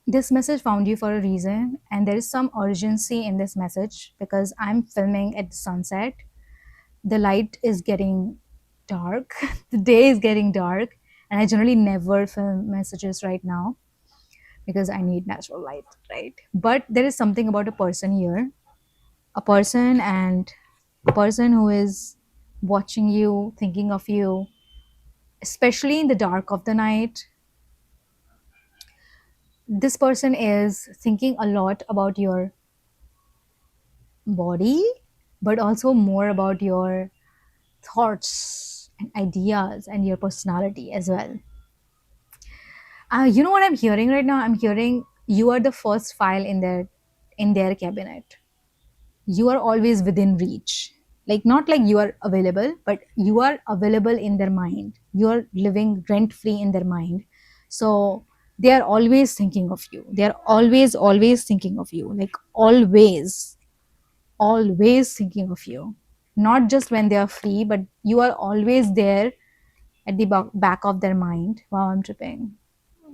This message found you for a reason, and there is some urgency in this message because I'm filming at the sunset. The light is getting dark, the day is getting dark, and I generally never film messages right now because I need natural light, right? But there is something about a person here, a person, and a person who is watching you, thinking of you, especially in the dark of the night. This person is thinking a lot about your body, but also more about your thoughts and ideas and your personality as well. You know what I'm hearing right now? I'm hearing you are the first file in their cabinet. You are always within reach. Like not like you are available, but you are available in their mind. You are living rent free in their mind. So they are always thinking of you. They are always thinking of you. Like always thinking of you. Not just when they are free, but you are always there at the back of their mind. Wow, I'm tripping.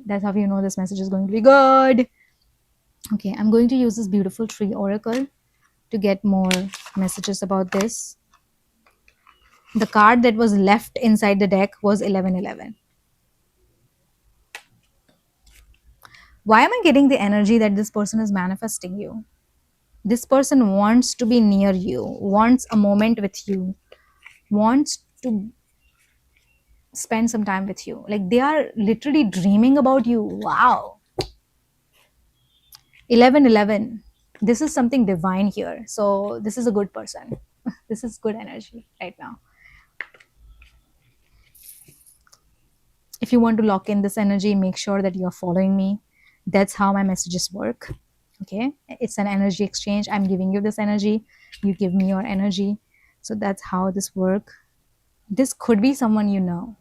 That's how you know this message is going to be good. Okay, I'm going to use this beautiful tree oracle to get more messages about this. The card that was left inside the deck was 1111. Why am I getting the energy that this person is manifesting you? This person wants to be near you, wants a moment with you, wants to spend some time with you. Like they are literally dreaming about you. Wow. 1111. This is something divine here. So this is a good person. This is good energy right now. If you want to lock in this energy, make sure that you're following me. That's how my messages work. Okay, it's an energy exchange. I'm giving you this energy, you give me your energy. So that's how this work. This could be someone you know.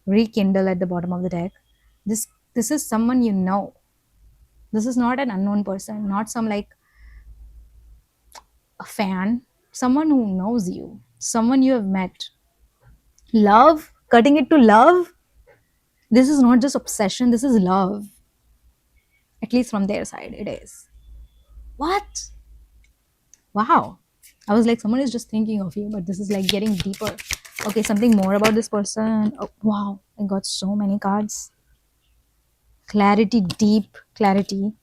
Rekindle at the bottom of the deck. This is someone you know. This is not an unknown person, not some like a fan, someone who knows you, someone you have met. Love, cutting it to love. This is not just obsession, this is love. At least from their side, it is. What? Wow. I was like, someone is just thinking of you, but this is like getting deeper. Okay, something more about this person. Oh, wow. I got so many cards. Clarity, deep clarity.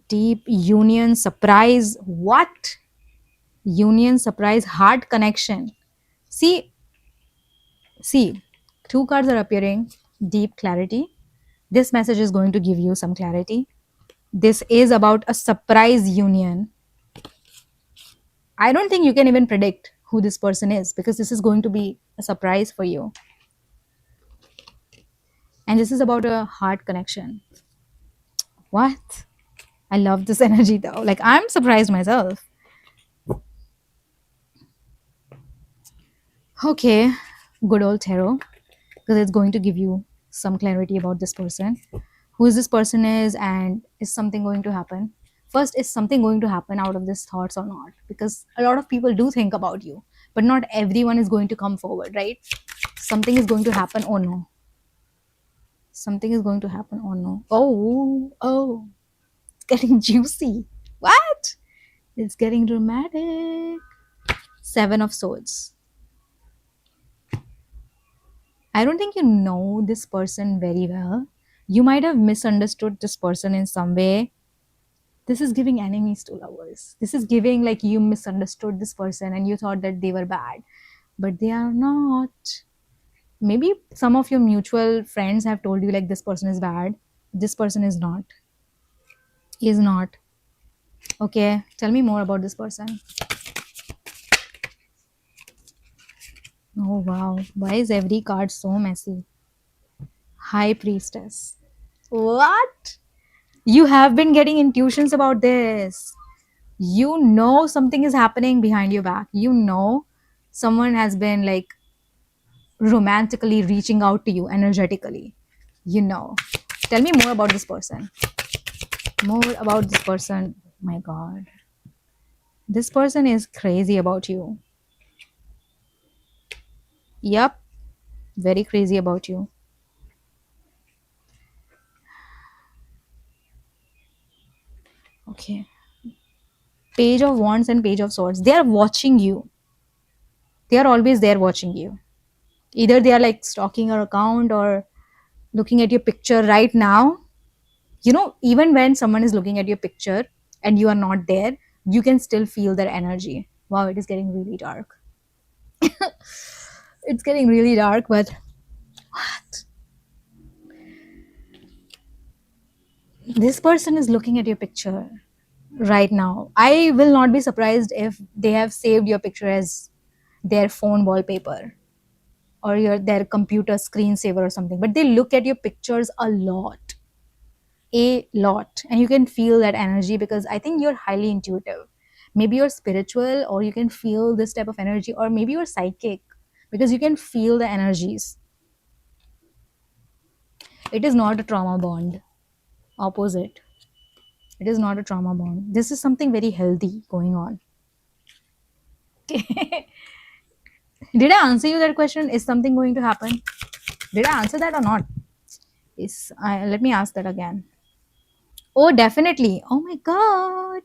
Deep union, surprise. What? Union, surprise, heart connection. See, see, two cards are appearing. Deep clarity. This message is going to give you some clarity. This is about a surprise union. I don't think you can even predict who this person is because this is going to be a surprise for you. And this is about a heart connection. What? I love this energy though. Like, I'm surprised myself. Okay, good old tarot, because it's going to give you some clarity about this person, who this person is, and is something going to happen. First, is something going to happen out of these thoughts or not? Because a lot of people do think about you, but not everyone is going to come forward, right? Something is going to happen. Oh no. Something is going to happen. Oh no. Oh, it's getting juicy. What? It's getting dramatic. Seven of Swords. I don't think you know this person very well. You might have misunderstood this person in some way. This is giving enemies to lovers. This is giving like you misunderstood this person and you thought that they were bad, but they are not. Maybe some of your mutual friends have told you like this person is bad. This person is not. He is not. Okay, tell me more about this person. Oh wow, why is every card so messy? High Priestess. What? You have been getting intuitions about this. You know something is happening behind your back. You know someone has been like romantically reaching out to you energetically. You know. Tell me more about this person. More about this person. My God. This person is crazy about you. Yep. Very crazy about you. Okay. Page of Wands and Page of Swords. They are watching you. They are always there watching you. Either they are like stalking your account or looking at your picture right now. You know, even when someone is looking at your picture and you are not there, you can still feel their energy. Wow, it is getting really dark. It's getting really dark, but this person is looking at your picture right now. I will not be surprised if they have saved your picture as their phone wallpaper or their computer screensaver or something, but they look at your pictures a lot, and you can feel that energy because I think you're highly intuitive. Maybe you're spiritual, or you can feel this type of energy, or maybe you're psychic because you can feel the energies. It is not a trauma bond. Opposite. It is not a trauma bond. This is something very healthy going on. Did I answer you that question? Is something going to happen? Did I answer that or not? Let me ask that again. Oh, definitely. Oh my god.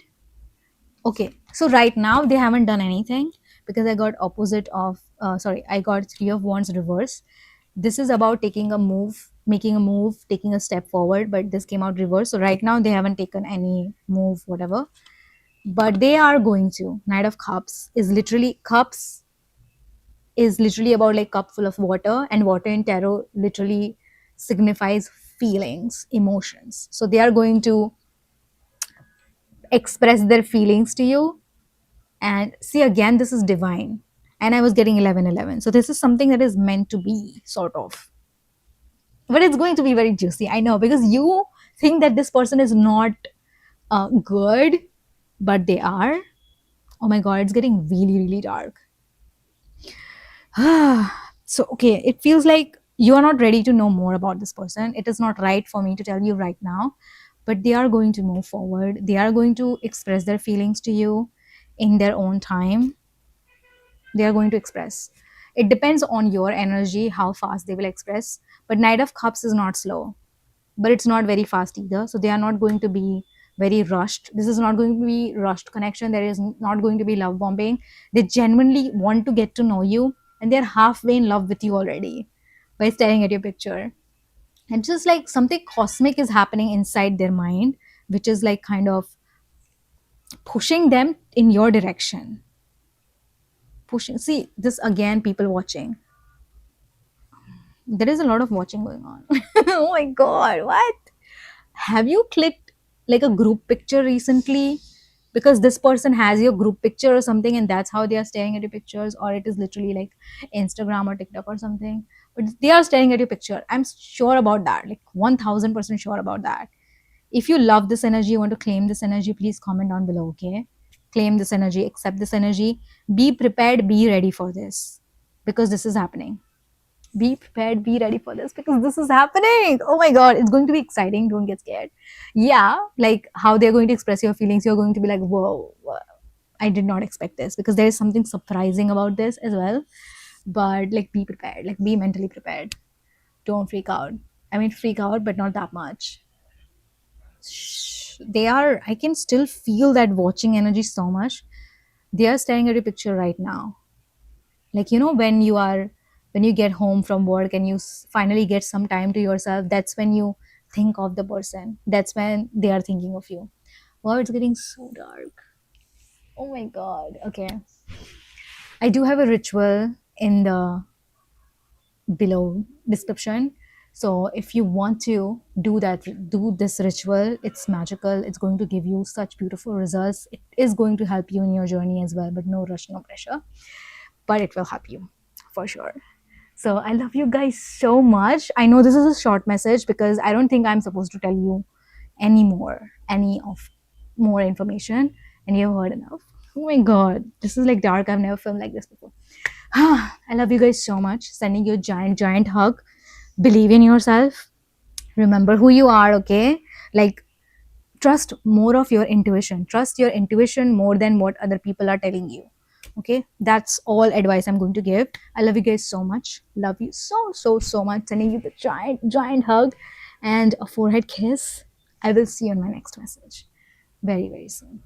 Okay, so right now they haven't done anything because I got opposite of sorry, I got Three of Wands reverse. This is about taking a move, making a move, taking a step forward, but this came out reverse. So right now they haven't taken any move, whatever. But they are going to. Knight of Cups is literally about like cup full of water, and water in tarot literally signifies feelings, emotions. So they are going to express their feelings to you. And see, again, this is divine. And I was getting 1111. So this is something that is meant to be, sort of. But it's going to be very juicy. I know, because you think that this person is not good, but they are. Oh my god, it's getting really, really dark. So, okay, it feels like you are not ready to know more about this person. It is not right for me to tell you right now, but they are going to move forward. They are going to express their feelings to you in their own time. They are going to express. It depends on your energy, how fast they will express. But Knight of Cups is not slow, but it's not very fast either. So they are not going to be very rushed. This is not going to be rushed connection. There is not going to be love bombing. They genuinely want to get to know you, and they're halfway in love with you already by staring at your picture. And just like something cosmic is happening inside their mind, which is like kind of pushing them in your direction. Pushing. See, this again, people watching. There is a lot of watching going on. Oh my god, what? Have you clicked like a group picture recently? Because this person has your group picture or something, and that's how they are staring at your pictures, or it is literally like Instagram or TikTok or something. But they are staring at your picture. I'm sure about that, like 1000% sure about that. If you love this energy, you want to claim this energy, please comment down below, okay? Claim this energy, accept this energy, be prepared, be ready for this because this is happening. Be prepared, be ready for this because this is happening. Oh my god, it's going to be exciting. Don't get scared. Yeah, like how they're going to express your feelings, you're going to be like, whoa, I did not expect this, because there is something surprising about this as well. But like, be prepared, like be mentally prepared. Don't freak out. I mean, freak out, but not that much. They are, I can still feel that watching energy so much. They are staring at your picture right now. Like, you know, when you get home from work and you finally get some time to yourself, that's when you think of the person. That's when they are thinking of you. Wow, it's getting so dark. Oh my god. Okay, I do have a ritual in the below description. So if you want to do this ritual, it's magical. It's going to give you such beautiful results. It is going to help you in your journey as well, but no rush, no pressure. But it will help you for sure. So I love you guys so much. I know this is a short message because I don't think I'm supposed to tell you any of more information, and you've heard enough. Oh my god, this is like dark. I've never filmed like this before. I love you guys so much. Sending you a giant, giant hug. Believe in yourself. Remember who you are, okay? Like, trust more of your intuition. Trust your intuition more than what other people are telling you. Okay, that's all advice I'm going to give. I love you guys so much. Love you so, so, so much. Sending you the giant, giant hug and a forehead kiss. I will see you in my next message. very, very soon.